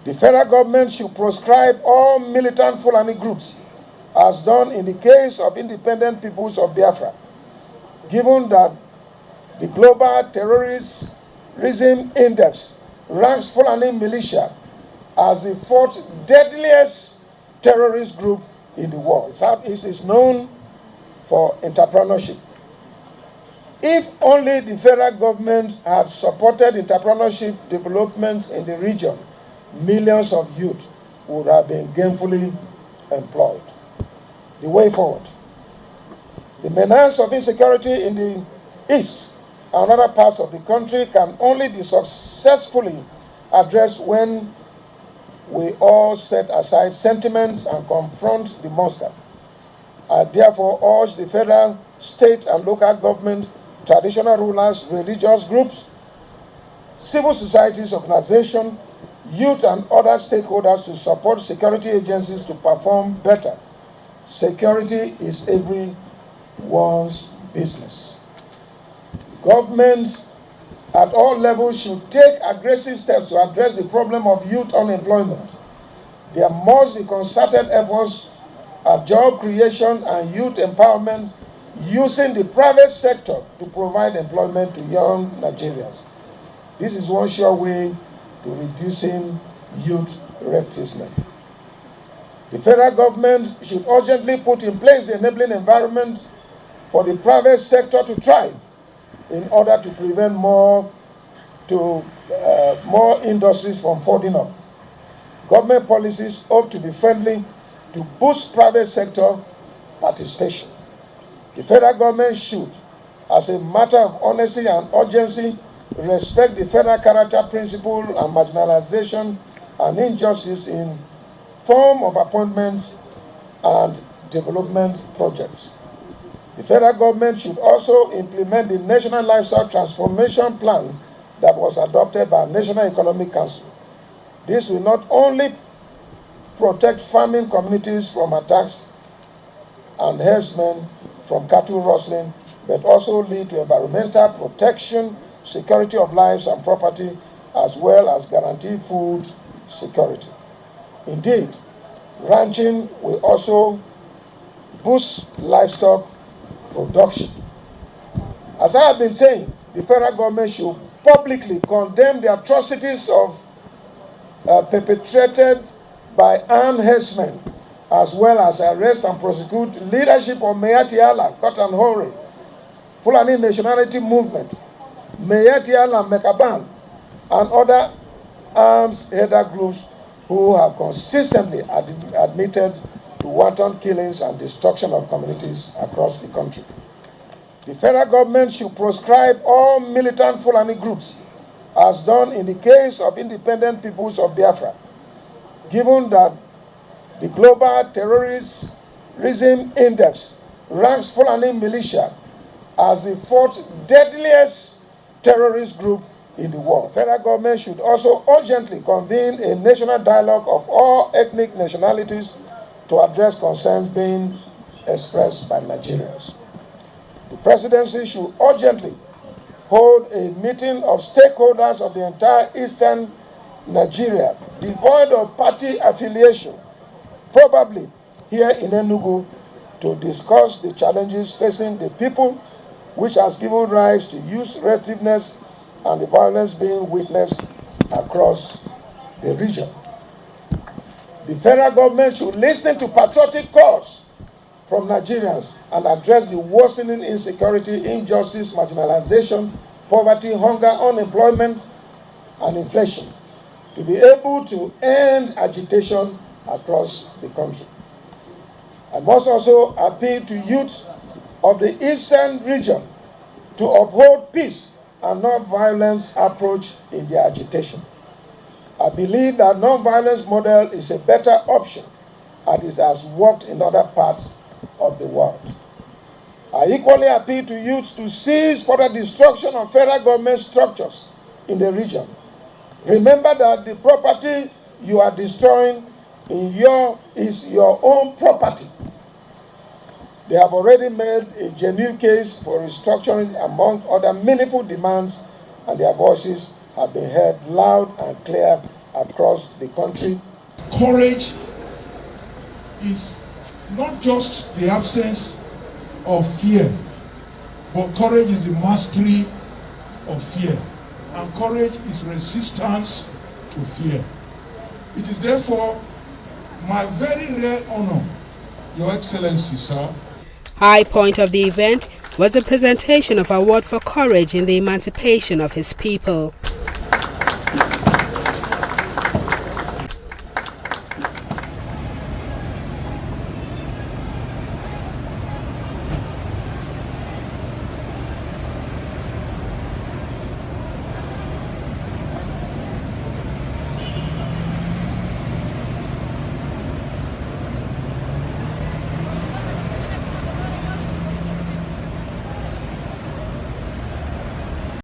The federal government should proscribe all militant Fulani groups, as done in the case of Independent Peoples of Biafra, given that the Global Terrorism Index ranks Fulani militia as the fourth deadliest terrorist group in the world. Southeast is known for entrepreneurship. If only the federal government had supported entrepreneurship development in the region, millions of youth would have been gainfully employed. The way forward. The menace of insecurity in the East and other parts of the country can only be successfully addressed when we all set aside sentiments and confront the monster. I therefore urge the federal, state, and local government, traditional rulers, religious groups, civil societies organizations, youth, and other stakeholders to support security agencies to perform better. Security is everyone's business. Government at all levels should take aggressive steps to address the problem of youth unemployment. There must be concerted efforts at job creation and youth empowerment using the private sector to provide employment to young Nigerians. This is one sure way to reducing youth restlessness. The federal government should urgently put in place the enabling environment for the private sector to thrive in order to prevent more industries from folding up. Government policies ought to be friendly to boost private sector participation. The federal government should, as a matter of honesty and urgency, respect the federal character principle and marginalization and injustice in form of appointments and development projects. The federal government should also implement the National Livestock Transformation Plan that was adopted by the National Economic Council. This will not only protect farming communities from attacks and herdsmen from cattle rustling, but also lead to environmental protection, security of lives and property, as well as guarantee food security. Indeed, ranching will also boost livestock production. As I have been saying, the federal government should publicly condemn the atrocities perpetrated by armed herdsmen, as well as arrest and prosecute leadership of Mayati Allah, Cotton Hore, Fulani Nationality Movement, Mayati Allah Mekaban, and other arms header groups who have consistently admitted to wanton killings and destruction of communities across the country. The federal government should proscribe all militant Fulani groups, as done in the case of Independent Peoples of Biafra, given that the Global Terrorism Index ranks Fulani militia as the fourth deadliest terrorist group in the world. The federal government should also urgently convene a national dialogue of all ethnic nationalities to address concerns being expressed by Nigerians. The presidency should urgently hold a meeting of stakeholders of the entire eastern Nigeria, devoid of party affiliation, probably here in Enugu, to discuss the challenges facing the people, which has given rise to youth restiveness and the violence being witnessed across the region. The federal government should listen to patriotic calls from Nigerians and address the worsening insecurity, injustice, marginalization, poverty, hunger, unemployment, and inflation to be able to end agitation across the country. I must also appeal to youth of the eastern region to uphold peace and non-violence approach in their agitation. I believe that non-violence model is a better option and it has worked in other parts of the world. I equally appeal to youth to cease further destruction of federal government structures in the region. Remember that the property you are destroying is your own property. They have already made a genuine case for restructuring among other meaningful demands, and their voices have been heard loud and clear across the country. Courage is not just the absence of fear, but courage is the mastery of fear. And courage is resistance to fear. It is therefore my very rare honor, Your Excellency, sir. High point of the event was the presentation of award for courage in the emancipation of his people.